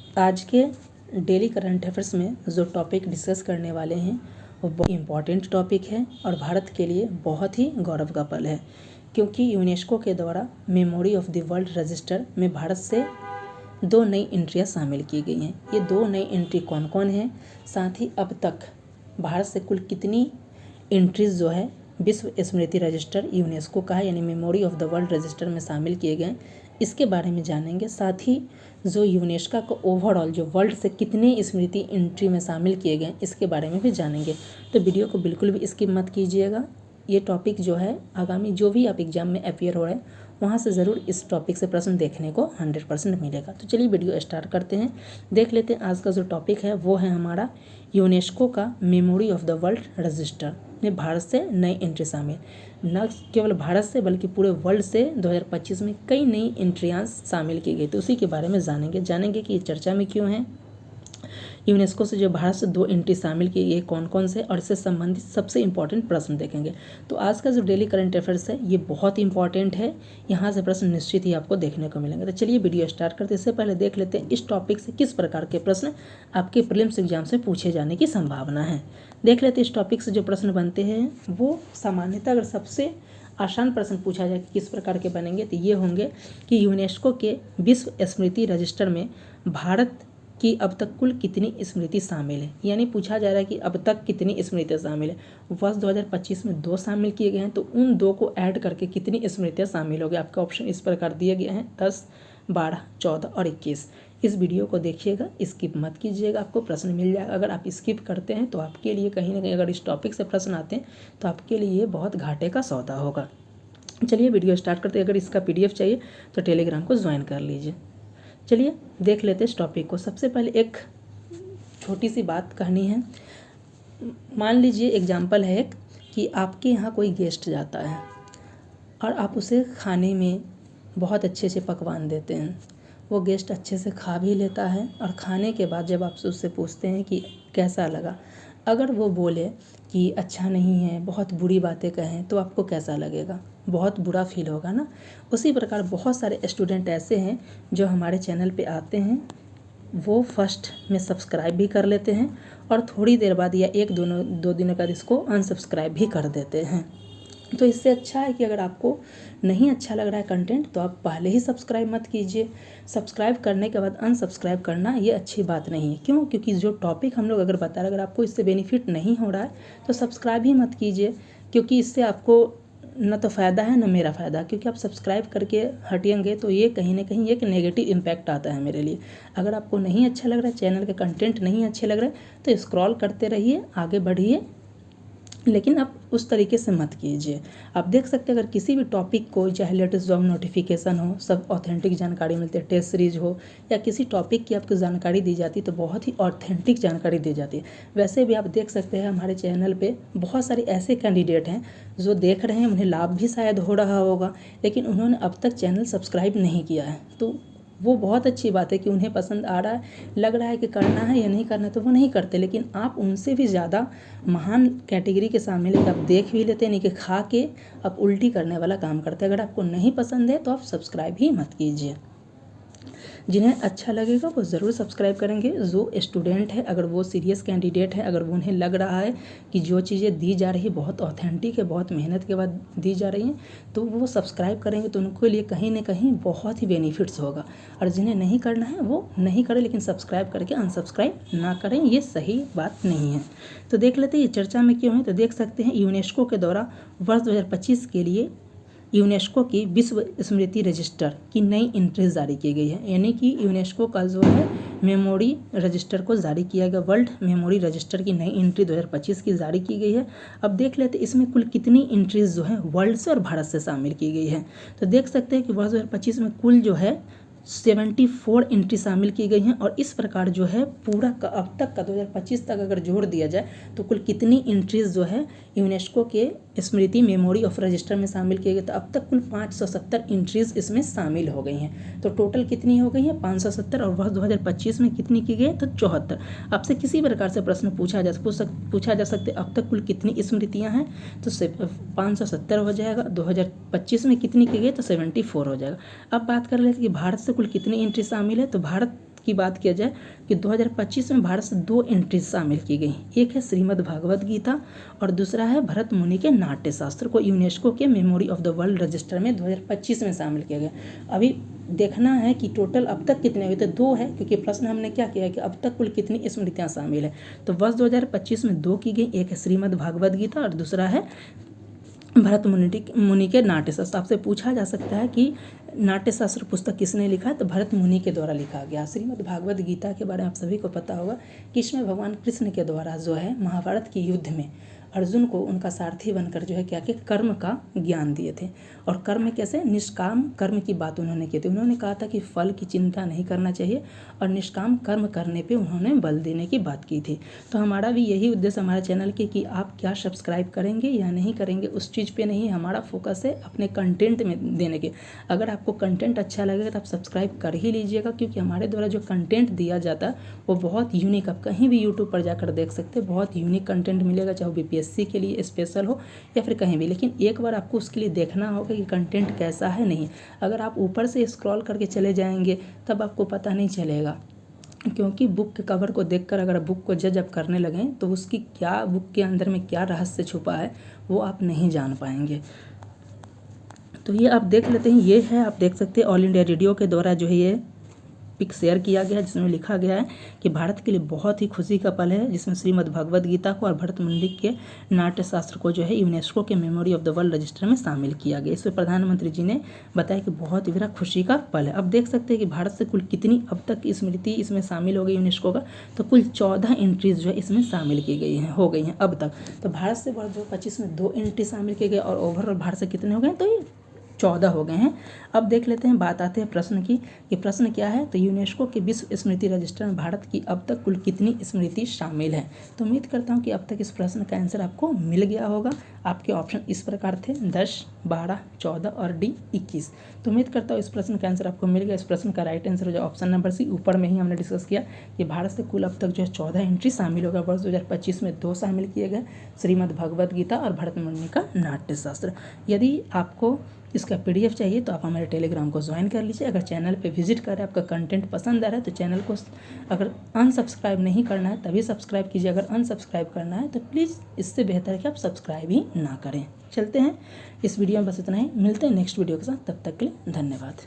आज के daily current affairs में जो टॉपिक डिस्कस करने वाले हैं वो बहुत इम्पॉर्टेंट टॉपिक है और भारत के लिए बहुत ही गौरव का पल है, क्योंकि यूनेस्को के द्वारा memory of the world register में भारत से 2 नई एंट्रियाँ शामिल की गई हैं। ये 2 नई एंट्री कौन कौन हैं, साथ ही अब तक भारत से कुल कितनी एंट्रीज जो है विश्व स्मृति रजिस्टर यूनेस्को का है यानी memory of the world register में शामिल किए गए, इसके बारे में जानेंगे। साथ ही जो यूनेस्को का ओवरऑल जो वर्ल्ड से कितने स्मृति एंट्री में शामिल किए गए इसके बारे में भी जानेंगे। तो वीडियो को बिल्कुल भी स्किप मत कीजिएगा। ये टॉपिक जो है आगामी जो भी आप एग्जाम में अपीयर हो रहे हैं वहाँ से ज़रूर इस टॉपिक से प्रश्न देखने को 100% मिलेगा। तो चलिए वीडियो स्टार्ट करते हैं, देख लेते हैं। आज का जो टॉपिक है वो है हमारा यूनेस्को का memory of the world register में भारत से नई एंट्री शामिल। न केवल भारत से बल्कि पूरे वर्ल्ड से 2025 में कई नई एंट्रियाँ शामिल की गई, तो उसी के बारे में जानेंगे कि ये चर्चा में क्यों है। यूनेस्को से जो भारत से 2 एंट्री शामिल की गई कौन कौन से, और इससे संबंधित सबसे इंपॉर्टेंट प्रश्न देखेंगे। तो आज का जो डेली करंट अफेयर्स है ये बहुत इंपॉर्टेंट है, यहाँ से प्रश्न निश्चित ही आपको देखने को मिलेंगे। तो चलिए वीडियो स्टार्ट करते हैं। इससे पहले देख लेते हैं इस टॉपिक से किस प्रकार के प्रश्न आपके प्रीलिम्स एग्जाम से पूछे जाने की संभावना है। देख लेते हैं इस टॉपिक से जो प्रश्न बनते हैं वो सामान्यतः अगर सबसे आसान प्रश्न पूछा जाए कि किस प्रकार के बनेंगे तो ये होंगे कि यूनेस्को के विश्व स्मृति रजिस्टर में भारत कि अब तक कुल कितनी स्मृति शामिल है, यानी पूछा जा रहा है कि अब तक कितनी स्मृतियाँ शामिल है। वर्ष 2025 में 2 शामिल किए गए हैं, तो उन 2 को ऐड करके कितनी स्मृतियाँ शामिल हो गई। आपका ऑप्शन इस प्रकार दिए गए हैं 10, 12, 14 और 21। इस वीडियो को देखिएगा, स्किप मत कीजिएगा, आपको प्रश्न मिल जाएगा। अगर आप स्किप करते हैं तो आपके लिए कहीं ना कहीं अगर इस टॉपिक से प्रश्न आते हैं तो आपके लिए ये बहुत घाटे का सौदा होगा। चलिए वीडियो स्टार्ट करते हैं। अगर इसका PDF चाहिए तो टेलीग्राम को ज्वाइन कर लीजिए। चलिए देख लेते हैं इस टॉपिक को। सबसे पहले एक छोटी सी बात कहनी है। मान लीजिए एग्जाम्पल है एक कि आपके यहाँ कोई गेस्ट जाता है और आप उसे खाने में बहुत अच्छे से पकवान देते हैं। वो गेस्ट अच्छे से खा भी लेता है और खाने के बाद जब आप उससे पूछते हैं कि कैसा लगा, अगर वो बोले कि अच्छा नहीं है, बहुत बुरी बातें कहें, तो आपको कैसा लगेगा? बहुत बुरा फील होगा ना। उसी प्रकार बहुत सारे स्टूडेंट ऐसे हैं जो हमारे चैनल पे आते हैं, वो फर्स्ट में सब्सक्राइब भी कर लेते हैं और थोड़ी देर बाद या 1-2 दिनों बाद इसको अनसब्सक्राइब भी कर देते हैं। तो इससे अच्छा है कि अगर आपको नहीं अच्छा लग रहा है कंटेंट तो आप पहले ही सब्सक्राइब मत कीजिए। सब्सक्राइब करने के बाद अनसब्सक्राइब करना ये अच्छी बात नहीं है। क्यों? क्योंकि जो टॉपिक हम लोग अगर बता रहे, अगर आपको इससे बेनिफिट नहीं हो रहा है तो सब्सक्राइब ही मत कीजिए, क्योंकि इससे आपको न तो फ़ायदा है न मेरा फ़ायदा। क्योंकि आप सब्सक्राइब करके हटिएंगे तो ये कहीं ना कहीं एक नेगेटिव इम्पैक्ट आता है मेरे लिए। अगर आपको नहीं अच्छा लग रहा है, चैनल के कंटेंट नहीं अच्छे लग रहे तो स्क्रॉल करते रहिए, आगे बढ़िए, लेकिन आप उस तरीके से मत कीजिए। आप देख सकते हैं अगर किसी भी टॉपिक को, चाहे लेटेस्ट जॉब नोटिफिकेशन हो, सब ऑथेंटिक जानकारी मिलती है, टेस्ट सीरीज हो या किसी टॉपिक की आपको जानकारी दी जाती है तो बहुत ही ऑथेंटिक जानकारी दी जाती है। वैसे भी आप देख सकते हैं हमारे चैनल पे बहुत सारे ऐसे कैंडिडेट हैं जो देख रहे हैं, उन्हें लाभ भी शायद हो रहा होगा, लेकिन उन्होंने अब तक चैनल सब्सक्राइब नहीं किया है। तो वो बहुत अच्छी बात है कि उन्हें पसंद आ रहा है, लग रहा है कि करना है या नहीं करना है तो वो नहीं करते। लेकिन आप उनसे भी ज़्यादा महान कैटेगरी के सामने लेकर आप देख भी लेते हैं, नहीं कि खा के आप उल्टी करने वाला काम करते हैं। अगर आपको नहीं पसंद है तो आप सब्सक्राइब ही मत कीजिए। जिन्हें अच्छा लगेगा वो ज़रूर सब्सक्राइब करेंगे। जो स्टूडेंट है, अगर वो सीरियस कैंडिडेट है, अगर वो उन्हें लग रहा है कि जो चीज़ें दी जा रही है बहुत ऑथेंटिक है, बहुत मेहनत के बाद दी जा रही हैं, तो वो सब्सक्राइब करेंगे तो उनके लिए कहीं ना कहीं बहुत ही बेनिफिट्स होगा। और जिन्हें नहीं करना है वो नहीं करें, लेकिन सब्सक्राइब करके अनसब्सक्राइब ना करें, ये सही बात नहीं है। तो देख लेते हैं ये चर्चा में क्यों है। तो देख सकते हैं यूनेस्को के द्वारा वर्ष 2025 के लिए यूनेस्को की विश्व स्मृति रजिस्टर की नई एंट्री जारी की गई है। यानी कि यूनेस्को का जो है मेमोरी रजिस्टर को जारी किया गया, वर्ल्ड मेमोरी रजिस्टर की नई एंट्री 2025 की जारी की गई है। अब देख लेते इसमें कुल कितनी एंट्रीज जो है वर्ल्ड से और भारत से शामिल की गई है। तो देख सकते हैं कि वर्ष 2025 में कुल जो है 74 एंट्री शामिल की गई हैं। और इस प्रकार जो है पूरा का अब तक का 2025 तक अगर जोड़ दिया जाए तो कुल कितनी एंट्रीज जो है यूनेस्को के स्मृति मेमोरी ऑफ रजिस्टर में शामिल किए गए, तो अब तक कुल 570 एंट्रीज इसमें शामिल हो गई हैं। तो टोटल कितनी हो गई है? 570। और वर्ष 2025 में कितनी की गई? तो 74। आपसे किसी प्रकार से प्रश्न पूछा जा सकते अब तक कुल कितनी स्मृतियाँ हैं, तो 570 हो जाएगा। 2025 में कितनी की गई? तो 74 हो जाएगा। अब बात कर लेते हैं कि भारत से कुल कितनी एंट्री शामिल है। तो भारत की बात किया जाए कि 2025 में भारत से 2 एंट्रीज शामिल की गई। एक है श्रीमद् भागवत गीता और दूसरा है भरत मुनि के नाट्य शास्त्र को यूनेस्को के memory of the world register में 2025 में शामिल किया गया। अभी देखना है कि टोटल अब तक कितने हुए, तो 2 है, क्योंकि प्रश्न हमने क्या किया कि अब तक कुल कितनी स्मृतियाँ शामिल है। तो वर्ष 2025 में 2 की गई, एक है श्रीमद् भागवत गीता और दूसरा है भरत मुनि के नाट्य शास्त्र। आपसे पूछा जा सकता है कि नाट्य शास्त्र पुस्तक किसने लिखा है, तो भरत मुनि के द्वारा लिखा गया। श्रीमद् भागवत गीता के बारे में आप सभी को पता होगा कि इसमें भगवान कृष्ण के द्वारा जो है महाभारत के युद्ध में अर्जुन को उनका सारथी बनकर जो है क्या कि कर्म का ज्ञान दिए थे। और कर्म कैसे, निष्काम कर्म की बात उन्होंने की थी। उन्होंने कहा था कि फल की चिंता नहीं करना चाहिए और निष्काम कर्म करने पे उन्होंने बल देने की बात की थी। तो हमारा भी यही उद्देश्य हमारे चैनल के कि आप क्या सब्सक्राइब करेंगे या नहीं करेंगे, उस चीज़ पे नहीं, हमारा फोकस है अपने कंटेंट में देने के। अगर आपको कंटेंट अच्छा लगेगा तो आप सब्सक्राइब कर ही लीजिएगा, क्योंकि हमारे द्वारा जो कंटेंट दिया जाता है वो बहुत यूनिक, आप कहीं भी यूट्यूब पर जाकर देख सकते हैं, बहुत यूनिक कंटेंट मिलेगा, चाहे वो बीपीएससी के लिए स्पेशल हो या फिर कहीं भी। लेकिन एक बार आपको उसके लिए देखना होगा कि कंटेंट कैसा है। नहीं, अगर आप ऊपर से स्क्रॉल करके चले जाएंगे तब आपको पता नहीं चलेगा, क्योंकि बुक के कवर को देखकर अगर बुक को जज आप करने लगें तो उसकी क्या, बुक के अंदर में क्या रहस्य छुपा है वो आप नहीं जान पाएंगे। तो ये आप देख लेते हैं, ये है, आप देख सकते हैं ऑल इंडिया रेडियो के द्वारा जो है ये पिक शेयर किया गया है, जिसमें लिखा गया है कि भारत के लिए बहुत ही खुशी का पल है, जिसमें श्रीमद् भागवत गीता को और भरत मुनि के नाट्य शास्त्र को जो है यूनेस्को के memory of the world register में शामिल किया गया। इसमें प्रधानमंत्री जी ने बताया कि बहुत ही बड़ा खुशी का पल है। अब देख सकते हैं कि भारत से कुल कितनी अब तक स्मृति इसमें शामिल हो गई यूनेस्को का, तो कुल 14 एंट्रीज जो है इसमें शामिल की गई हैं, हो गई हैं अब तक। तो भारत से वर्ष 2025 में 2 एंट्री शामिल किए गए और ओवरऑल भारत से कितने हो गए, तो ये 14 हो गए हैं। अब देख लेते हैं, बात आते हैं प्रश्न की कि प्रश्न क्या है, तो यूनेस्को के विश्व स्मृति रजिस्टर में भारत की अब तक कुल कितनी स्मृति शामिल है। तो उम्मीद करता हूं कि अब तक इस प्रश्न का आंसर आपको मिल गया होगा। आपके ऑप्शन इस प्रकार थे 10, 12, 14 और डी 21। तो उम्मीद करता हूँ इस प्रश्न का आंसर आपको मिल गया। इस प्रश्न का राइट आंसर जो ऑप्शन नंबर सी, ऊपर में ही हमने डिस्कस किया कि भारत से कुल अब तक जो है 14 एंट्री शामिल होगा। वर्ष 2025 में 2 शामिल किए गए, श्रीमद् भगवत गीता और भरत मुनि का नाट्य शास्त्र। यदि आपको इसका पीडीएफ चाहिए तो आप हमारे टेलीग्राम को ज्वाइन कर लीजिए। अगर चैनल पे विजिट करें, आपका कंटेंट पसंद आ रहा है तो चैनल को अगर अनसब्सक्राइब नहीं करना है तभी सब्सक्राइब कीजिए, अगर अनसब्सक्राइब करना है तो प्लीज़ इससे बेहतर है कि आप सब्सक्राइब ही ना करें। चलते हैं, इस वीडियो में बस इतना ही, मिलते हैं नेक्स्ट वीडियो के साथ, तब तक के लिए धन्यवाद।